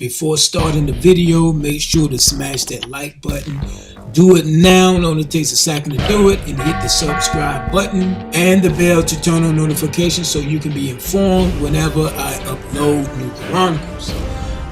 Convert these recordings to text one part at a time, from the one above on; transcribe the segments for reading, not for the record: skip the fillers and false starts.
Before starting the video, make sure to smash that like button. Do it now, it only takes a second to do it, and hit the subscribe button and the bell to turn on notifications so you can be informed whenever I upload new chronicles.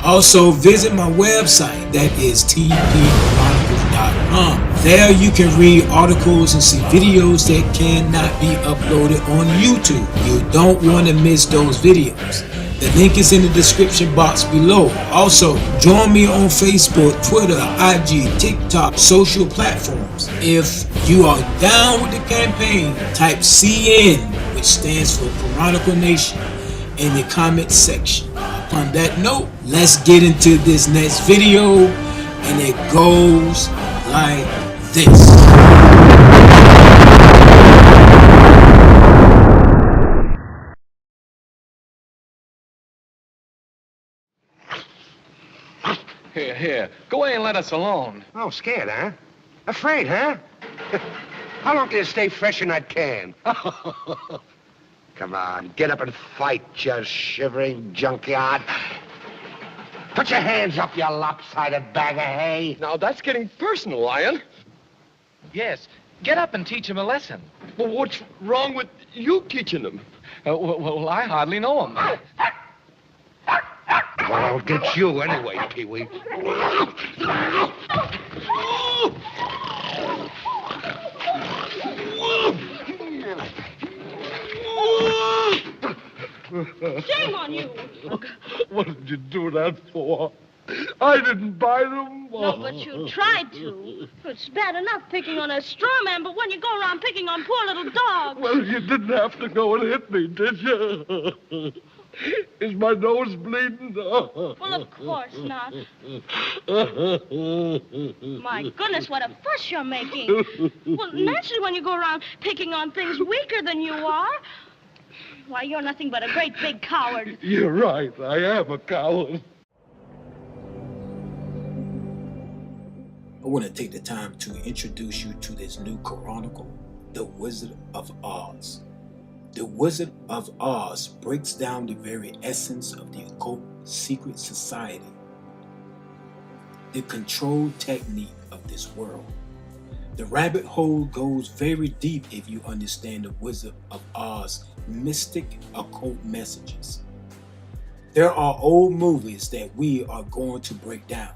Also, visit my website, that is tpchronicles.com. There you can read articles and see videos that cannot be uploaded on YouTube. You don't want to miss those videos. The link is in the description box below. Also, join me on Facebook, Twitter, IG, TikTok, social platforms. If you are down with the campaign, type CN, which stands for Chronicle Nation, in the comment section. Upon that note, let's get into this next video, and it goes like this. Here. Go away and let us alone. Oh, scared, huh? Afraid, huh? How long can you stay fresh in that can? Come on, get up and fight, you shivering junkyard. Put your hands up, you lopsided bag of hay. Now, that's getting personal, Lion. Yes, get up and teach him a lesson. Well, what's wrong with you teaching them? Well, I hardly know him. Well, I'll get you anyway, Pee-wee. Shame on you. What did you do that for? I didn't buy them. No, but you tried to. It's bad enough picking on a straw man, but when you go around picking on poor little dogs. Well, you didn't have to go and hit me, did you? Is my nose bleeding? Well, of course not. My goodness, what a fuss you're making. Well, naturally, when you go around picking on things weaker than you are, why, you're nothing but a great big coward. You're right. I am a coward. I want to take the time to introduce you to this new chronicle, The Wizard of Oz. The Wizard of Oz breaks down the very essence of the occult secret society, the control technique of this world. The rabbit hole goes very deep if you understand the Wizard of Oz mystic occult messages. There are old movies that we are going to break down.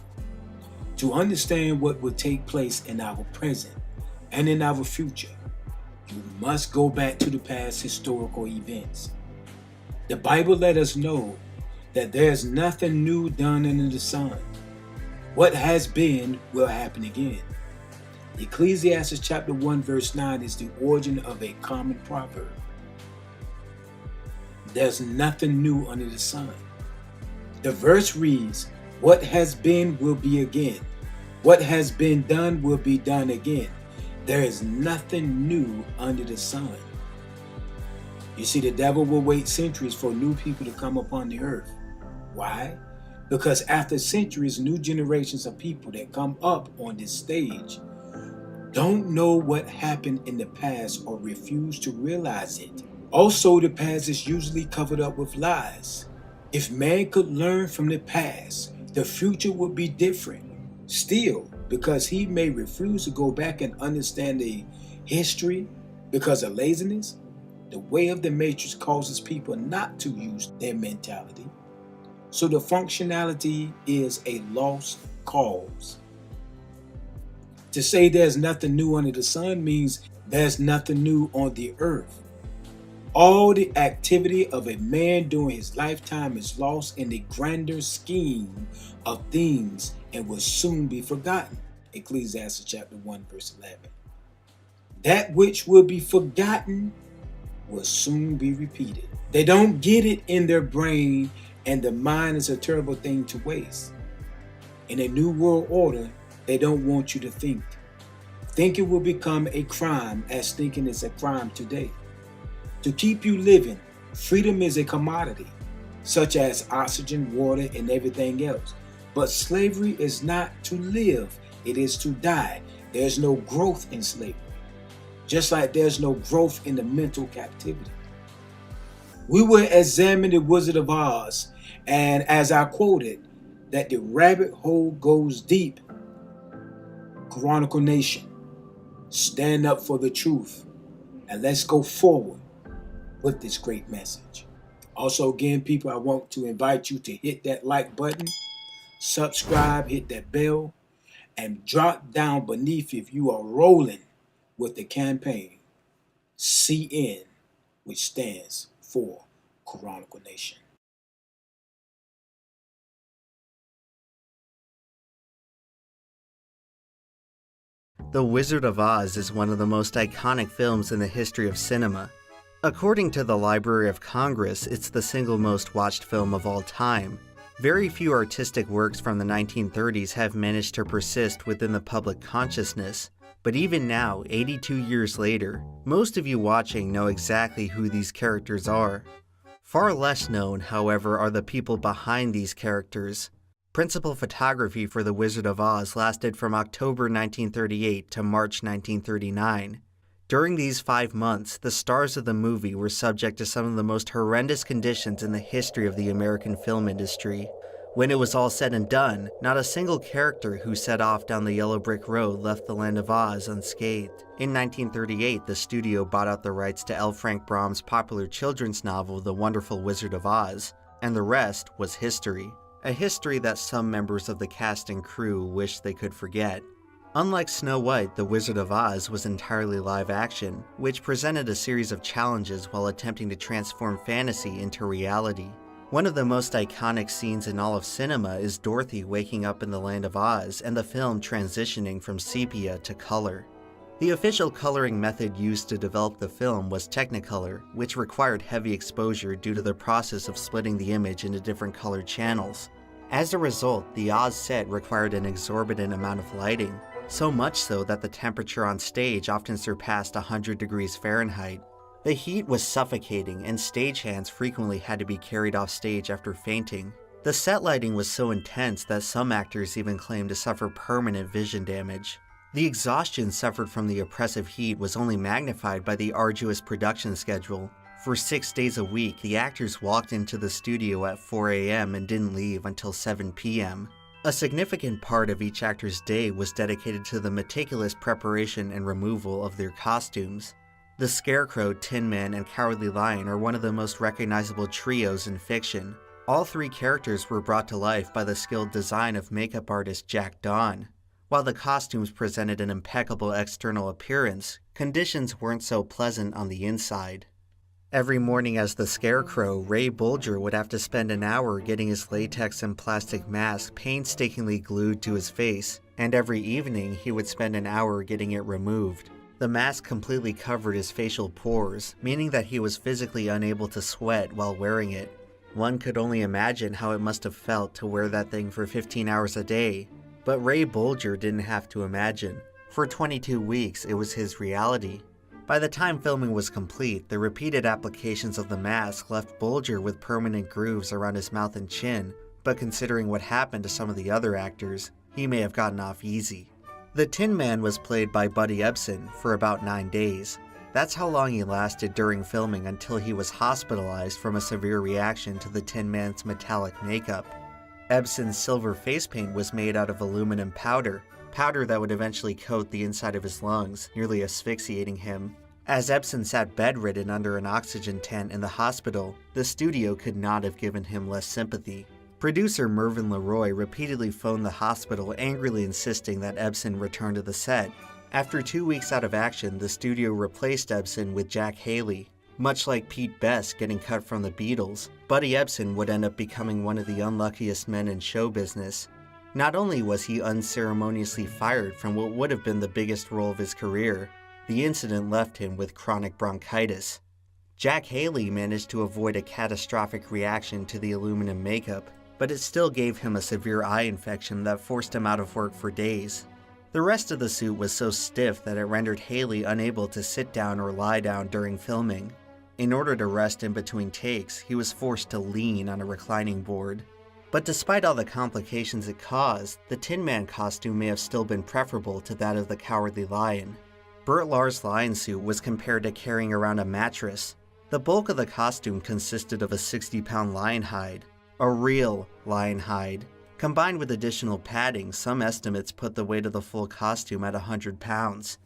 To understand what will take place in our present and in our future, you must go back to the past historical events. The Bible let us know that there's nothing new done under the sun. What has been will happen again. Ecclesiastes chapter 1 verse 9 is the origin of a common proverb. There's nothing new under the sun. The verse reads, what has been will be again. What has been done will be done again. There is nothing new under the sun. You see, the devil will wait centuries for new people to come upon the earth. Why? Because after centuries, new generations of people that come up on this stage don't know what happened in the past or refuse to realize it. Also, the past is usually covered up with lies. If man could learn from the past, the future would be different. Still, because he may refuse to go back and understand the history because of laziness, the way of the matrix causes people not to use their mentality. So the functionality is a lost cause. To say there's nothing new under the sun means there's nothing new on the earth. All the activity of a man during his lifetime is lost in the grander scheme of things and will soon be forgotten. Ecclesiastes chapter 1 verse 11. That which will be forgotten will soon be repeated. They don't get it in their brain, and the mind is a terrible thing to waste. In a new world order, they don't want you to think. Thinking will become a crime as thinking is a crime today. To keep you living, freedom is a commodity, such as oxygen, water, and everything else. But slavery is not to live, it is to die. There's no growth in slavery, just like there's no growth in the mental captivity. We will examine the Wizard of Oz, and as I quoted, that the rabbit hole goes deep. Chronicle Nation, stand up for the truth and let's go forward with this great message. Also, again, people, I want to invite you to hit that like button, subscribe, hit that bell, and drop down beneath if you are rolling with the campaign CN, which stands for Chronicle Nation. The Wizard of Oz is one of the most iconic films in the history of cinema. According to the Library of Congress, it's the single most watched film of all time. Very few artistic works from the 1930s have managed to persist within the public consciousness. But even now, 82 years later, most of you watching know exactly who these characters are. Far less known, however, are the people behind these characters. Principal photography for The Wizard of Oz lasted from October 1938 to March 1939. During these 5 months, the stars of the movie were subject to some of the most horrendous conditions in the history of the American film industry. When it was all said and done, not a single character who set off down the yellow brick road left the land of Oz unscathed. In 1938, the studio bought out the rights to L. Frank Baum's popular children's novel, The Wonderful Wizard of Oz, and the rest was history. A history that some members of the cast and crew wish they could forget. Unlike Snow White, The Wizard of Oz was entirely live action, which presented a series of challenges while attempting to transform fantasy into reality. One of the most iconic scenes in all of cinema is Dorothy waking up in the land of Oz and the film transitioning from sepia to color. The official coloring method used to develop the film was Technicolor, which required heavy exposure due to the process of splitting the image into different color channels. As a result, the Oz set required an exorbitant amount of lighting, so much so that the temperature on stage often surpassed 100 degrees Fahrenheit. The heat was suffocating, and stagehands frequently had to be carried off stage after fainting. The set lighting was so intense that some actors even claimed to suffer permanent vision damage. The exhaustion suffered from the oppressive heat was only magnified by the arduous production schedule. For 6 days a week, the actors walked into the studio at 4 a.m. and didn't leave until 7 p.m. A significant part of each actor's day was dedicated to the meticulous preparation and removal of their costumes. The Scarecrow, Tin Man, and Cowardly Lion are one of the most recognizable trios in fiction. All 3 characters were brought to life by the skilled design of makeup artist Jack Dawn. While the costumes presented an impeccable external appearance, conditions weren't so pleasant on the inside. Every morning as the Scarecrow, Ray Bolger would have to spend an hour getting his latex and plastic mask painstakingly glued to his face, and every evening he would spend an hour getting it removed. The mask completely covered his facial pores, meaning that he was physically unable to sweat while wearing it. One could only imagine how it must have felt to wear that thing for 15 hours a day. But Ray Bolger didn't have to imagine. For 22 weeks, it was his reality. By the time filming was complete, the repeated applications of the mask left Bolger with permanent grooves around his mouth and chin, but considering what happened to some of the other actors, he may have gotten off easy. The Tin Man was played by Buddy Ebsen for about 9 days. That's how long he lasted during filming until he was hospitalized from a severe reaction to the Tin Man's metallic makeup. Ebsen's silver face paint was made out of aluminum powder that would eventually coat the inside of his lungs, nearly asphyxiating him. As Ebsen sat bedridden under an oxygen tent in the hospital, the studio could not have given him less sympathy. Producer Mervyn LeRoy repeatedly phoned the hospital, angrily insisting that Ebsen return to the set. After 2 weeks out of action, the studio replaced Ebsen with Jack Haley. Much like Pete Best getting cut from the Beatles, Buddy Ebsen would end up becoming one of the unluckiest men in show business. Not only was he unceremoniously fired from what would have been the biggest role of his career, the incident left him with chronic bronchitis. Jack Haley managed to avoid a catastrophic reaction to the aluminum makeup, but it still gave him a severe eye infection that forced him out of work for days. The rest of the suit was so stiff that it rendered Haley unable to sit down or lie down during filming. In order to rest in between takes, he was forced to lean on a reclining board. But despite all the complications it caused, the Tin Man costume may have still been preferable to that of the Cowardly Lion. Burt Lahr's lion suit was compared to carrying around a mattress. The bulk of the costume consisted of a 60-pound lion hide. A real lion hide. Combined with additional padding, some estimates put the weight of the full costume at 100 pounds.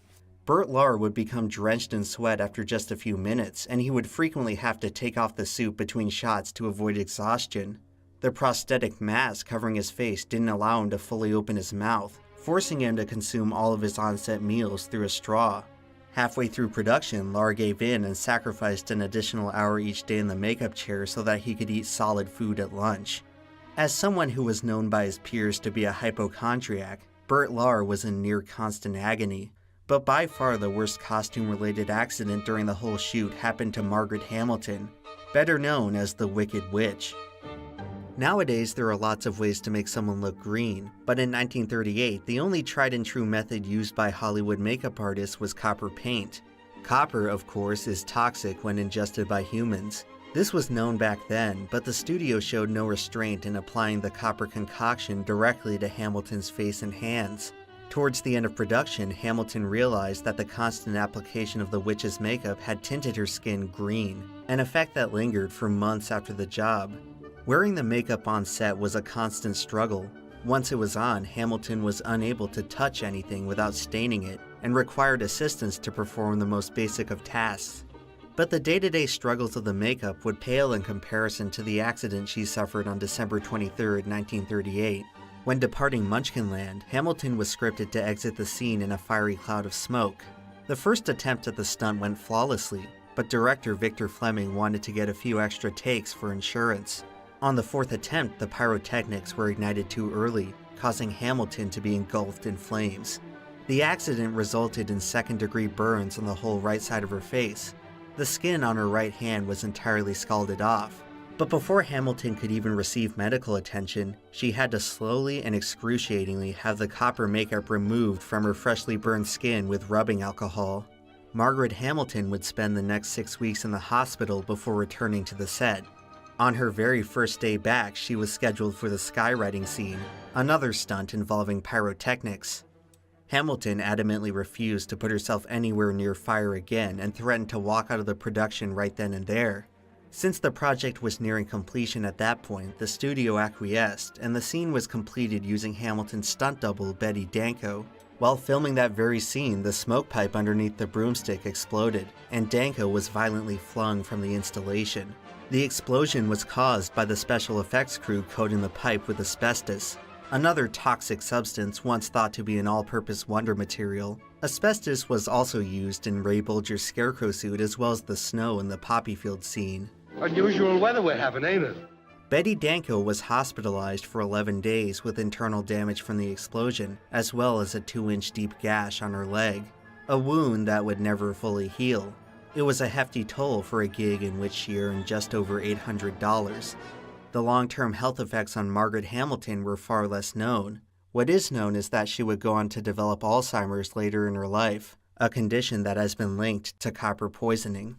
Burt Lahr would become drenched in sweat after just a few minutes, and he would frequently have to take off the suit between shots to avoid exhaustion. The prosthetic mask covering his face didn't allow him to fully open his mouth, forcing him to consume all of his on-set meals through a straw. Halfway through production, Lahr gave in and sacrificed an additional hour each day in the makeup chair so that he could eat solid food at lunch. As someone who was known by his peers to be a hypochondriac, Burt Lahr was in near constant agony. But by far the worst costume-related accident during the whole shoot happened to Margaret Hamilton, better known as the Wicked Witch. Nowadays, there are lots of ways to make someone look green, but in 1938, the only tried-and-true method used by Hollywood makeup artists was copper paint. Copper, of course, is toxic when ingested by humans. This was known back then, but the studio showed no restraint in applying the copper concoction directly to Hamilton's face and hands. Towards the end of production, Hamilton realized that the constant application of the witch's makeup had tinted her skin green, an effect that lingered for months after the job. Wearing the makeup on set was a constant struggle. Once it was on, Hamilton was unable to touch anything without staining it, and required assistance to perform the most basic of tasks. But the day-to-day struggles of the makeup would pale in comparison to the accident she suffered on December 23, 1938. When departing Munchkinland, Hamilton was scripted to exit the scene in a fiery cloud of smoke. The first attempt at the stunt went flawlessly, but director Victor Fleming wanted to get a few extra takes for insurance. On the fourth attempt, the pyrotechnics were ignited too early, causing Hamilton to be engulfed in flames. The accident resulted in second-degree burns on the whole right side of her face. The skin on her right hand was entirely scalded off. But before Hamilton could even receive medical attention, she had to slowly and excruciatingly have the copper makeup removed from her freshly burned skin with rubbing alcohol. Margaret Hamilton would spend the next 6 weeks in the hospital before returning to the set. On her very first day back, she was scheduled for the skywriting scene, another stunt involving pyrotechnics. Hamilton adamantly refused to put herself anywhere near fire again and threatened to walk out of the production right then and there. Since the project was nearing completion at that point, the studio acquiesced, and the scene was completed using Hamilton's stunt double, Betty Danko. While filming that very scene, the smoke pipe underneath the broomstick exploded, and Danko was violently flung from the installation. The explosion was caused by the special effects crew coating the pipe with asbestos, another toxic substance once thought to be an all-purpose wonder material. Asbestos was also used in Ray Bolger's scarecrow suit as well as the snow in the poppy field scene. Unusual weather we're having, ain't it? Betty Danko was hospitalized for 11 days with internal damage from the explosion, as well as a 2-inch deep gash on her leg, a wound that would never fully heal. It was a hefty toll for a gig in which she earned just over $800. The long-term health effects on Margaret Hamilton were far less known. What is known is that she would go on to develop Alzheimer's later in her life, a condition that has been linked to copper poisoning.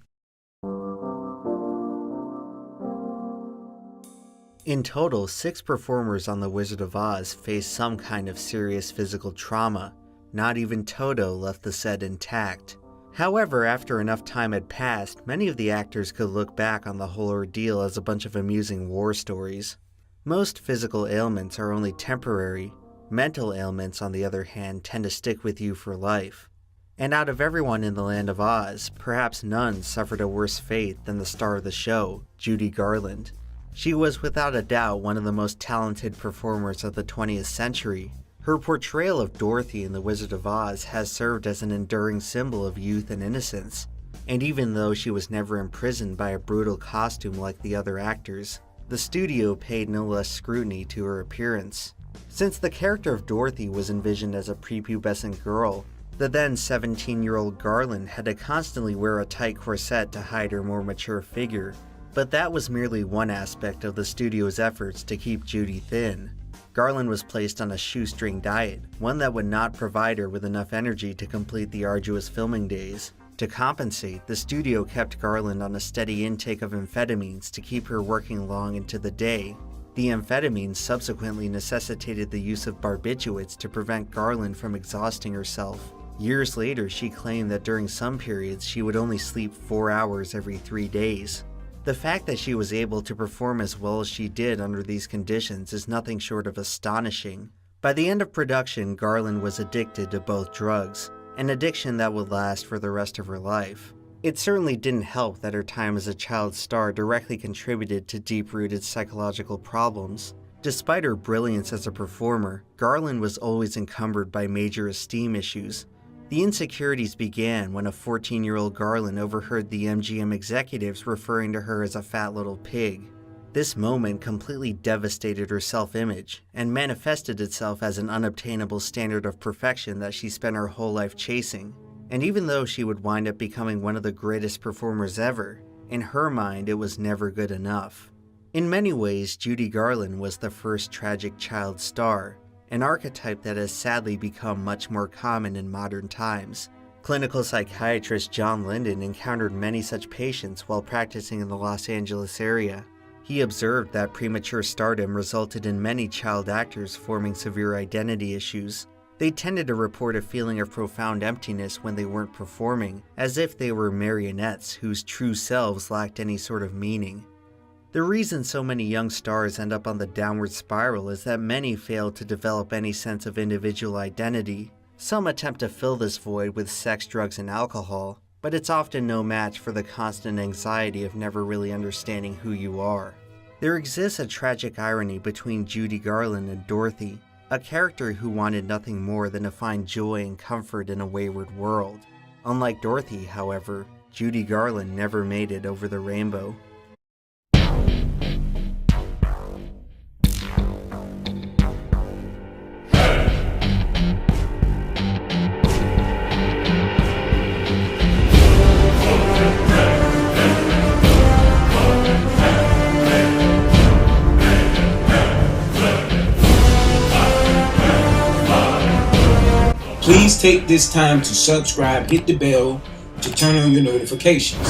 In total, 6 performers on The Wizard of Oz faced some kind of serious physical trauma. Not even Toto left the set intact. However, after enough time had passed, many of the actors could look back on the whole ordeal as a bunch of amusing war stories. Most physical ailments are only temporary. Mental ailments, on the other hand, tend to stick with you for life. And out of everyone in the Land of Oz, perhaps none suffered a worse fate than the star of the show, Judy Garland. She was without a doubt one of the most talented performers of the 20th century. Her portrayal of Dorothy in The Wizard of Oz has served as an enduring symbol of youth and innocence. And even though she was never imprisoned by a brutal costume like the other actors, the studio paid no less scrutiny to her appearance. Since the character of Dorothy was envisioned as a prepubescent girl, the then 17-year-old Garland had to constantly wear a tight corset to hide her more mature figure. But that was merely one aspect of the studio's efforts to keep Judy thin. Garland was placed on a shoestring diet, one that would not provide her with enough energy to complete the arduous filming days. To compensate, the studio kept Garland on a steady intake of amphetamines to keep her working long into the day. The amphetamines subsequently necessitated the use of barbiturates to prevent Garland from exhausting herself. Years later, she claimed that during some periods she would only sleep 4 hours every 3 days. The The fact that she was able to perform as well as she did under these conditions is nothing short of astonishing. By the end of production, Garland was addicted to both drugs, an addiction that would last for the rest of her life. It certainly didn't help that her time as a child star directly contributed to deep-rooted psychological problems. Despite her brilliance as a performer, Garland was always encumbered by major esteem issues. The insecurities began when a 14-year-old Garland overheard the MGM executives referring to her as a fat little pig. This moment completely devastated her self-image and manifested itself as an unobtainable standard of perfection that she spent her whole life chasing. And even though she would wind up becoming one of the greatest performers ever, in her mind it was never good enough. In many ways, Judy Garland was the first tragic child star, an archetype that has sadly become much more common in modern times. Clinical psychiatrist John Linden encountered many such patients while practicing in the Los Angeles area. He observed that premature stardom resulted in many child actors forming severe identity issues. They tended to report a feeling of profound emptiness when they weren't performing, as if they were marionettes whose true selves lacked any sort of meaning. The reason so many young stars end up on the downward spiral is that many fail to develop any sense of individual identity. Some attempt to fill this void with sex, drugs, and alcohol, but it's often no match for the constant anxiety of never really understanding who you are. There exists a tragic irony between Judy Garland and Dorothy, a character who wanted nothing more than to find joy and comfort in a wayward world. Unlike Dorothy, however, Judy Garland never made it over the rainbow. Please take this time to subscribe, hit the bell to turn on your notifications.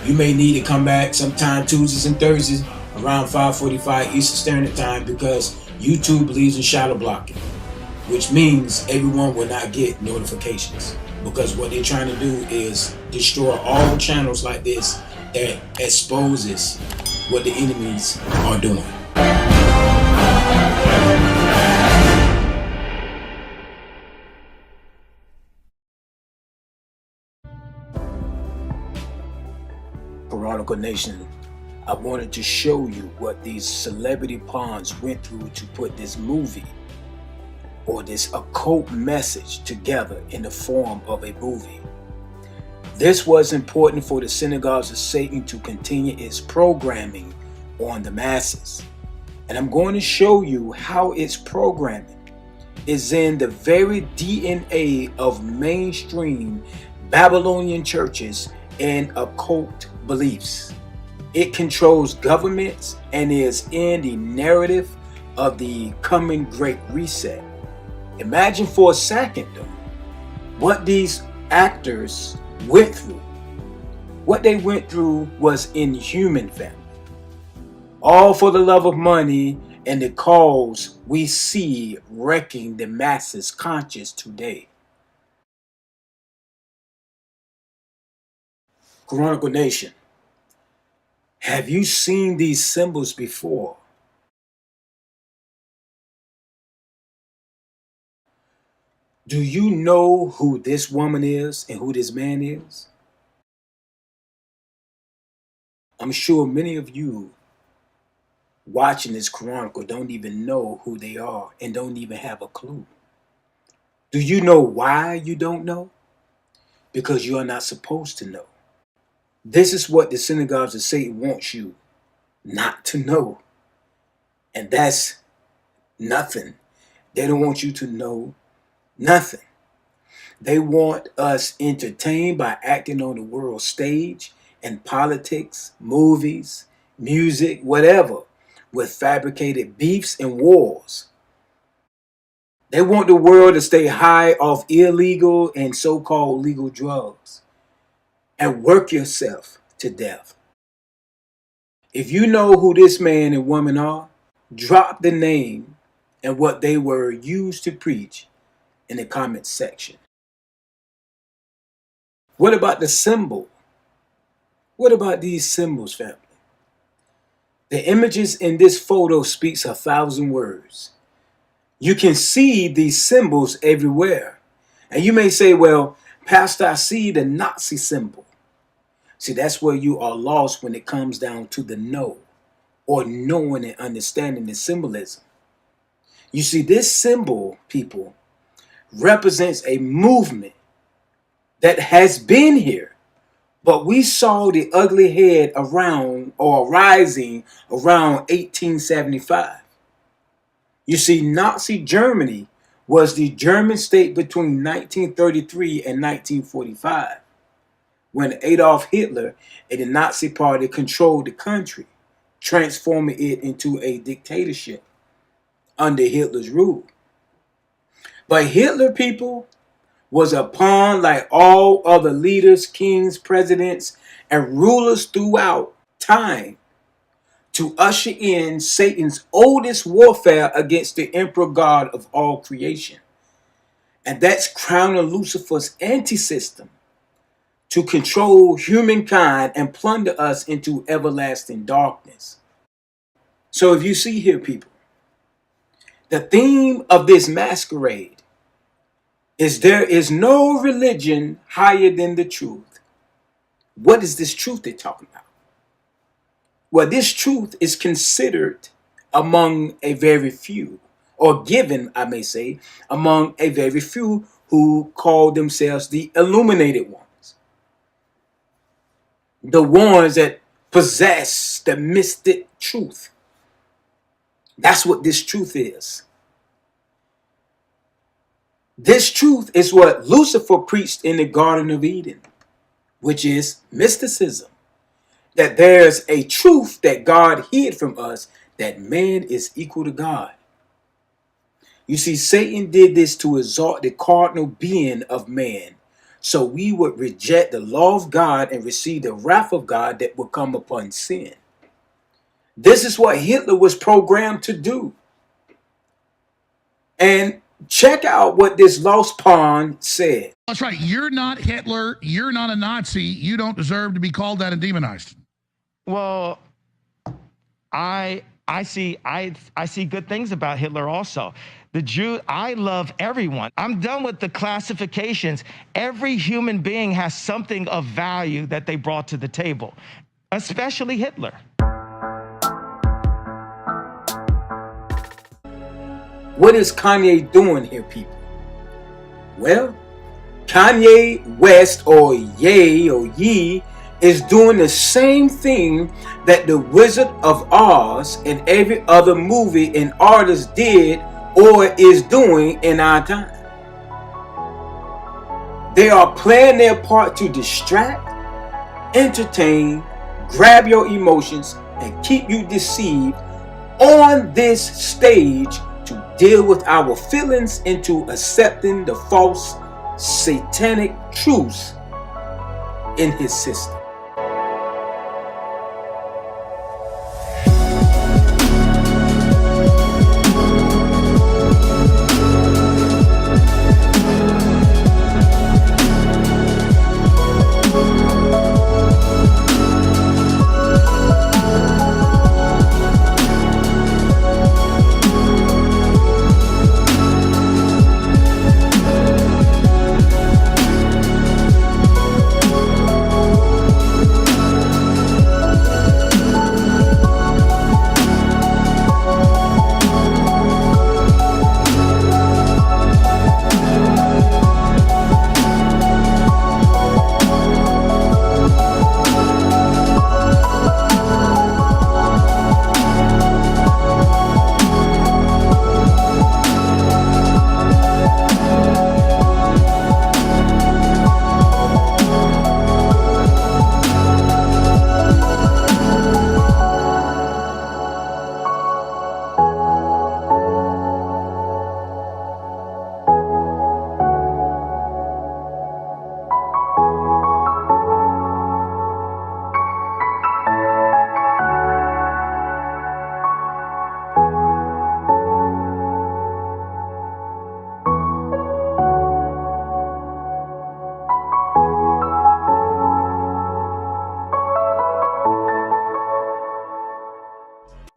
You may need to come back sometime Tuesdays and Thursdays around 5:45 Eastern Standard Time because YouTube believes in shadow blocking, which means everyone will not get notifications because what they're trying to do is destroy all channels like this that exposes what the enemies are doing. Chronicle Nation, I wanted to show you what these celebrity pawns went through to put this movie or this occult message together in the form of a movie. This was important for the synagogues of Satan to continue its programming on the masses. And I'm going to show you how its programming is in the very DNA of mainstream Babylonian churches and occult beliefs. It controls governments and is in the narrative of the coming Great Reset. Imagine for a second though, what these actors went through. What they went through was inhuman, family. All for the love of money and the cause we see wrecking the masses' conscience today. Chronicle Nation, have you seen these symbols before? Do you know who this woman is and who this man is? I'm sure many of you watching this chronicle don't even know who they are and don't even have a clue. Do you know why you don't know? Because you are not supposed to know. This is what the synagogues of Satan wants you not to know. And that's nothing. They don't want you to know nothing. They want us entertained by acting on the world stage and politics, movies, music, whatever, with fabricated beefs and wars. They want the world to stay high off illegal and so-called legal drugs and work yourself to death. If you know who this man and woman are, drop the name and what they were used to preach in the comments section. What about the symbol? What about these symbols, family? The images in this photo speaks 1,000 words. You can see these symbols everywhere. And you may say, well, Pastor, I see the Nazi symbol. See, that's where you are lost when it comes down to the know, or knowing and understanding the symbolism. You see, this symbol, people, represents a movement that has been here, but we saw the ugly head around or rising around 1875. You see, Nazi Germany was the German state between 1933 and 1945, when Adolf Hitler and the Nazi Party controlled the country, transforming it into a dictatorship under Hitler's rule. But Hitler, people, was a pawn like all other leaders, kings, presidents, and rulers throughout time to usher in Satan's oldest warfare against the emperor God of all creation. And that's crowning Lucifer's anti-system to control humankind and plunder us into everlasting darkness. So if you see here, people, the theme of this masquerade is there is no religion higher than the truth. What is this truth they're talking about? Well, this truth is considered among a very few, or given, I may say, among a very few who call themselves the illuminated ones. The ones that possess the mystic truth. That's what this truth is. This truth is what Lucifer preached in the Garden of Eden, which is mysticism. That there's a truth that God hid from us, that man is equal to God. You see, Satan did this to exalt the cardinal being of man, so we would reject the law of God and receive the wrath of God that would come upon sin. This is what Hitler was programmed to do. And check out what this lost pawn said. That's right. You're not Hitler. You're not a Nazi. You don't deserve to be called that and demonized. Well, I see good things about Hitler also. The Jew, I love everyone. I'm done with the classifications. Every human being has something of value that they brought to the table, especially Hitler. What is Kanye doing here, people? Well, Kanye West, or Ye or Ye, is doing the same thing that the Wizard of Oz and every other movie and artist did or is doing in our time. They are playing their part to distract, entertain, grab your emotions, and keep you deceived on this stage to deal with our feelings into accepting the false satanic truths in his system.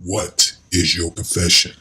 What is your profession?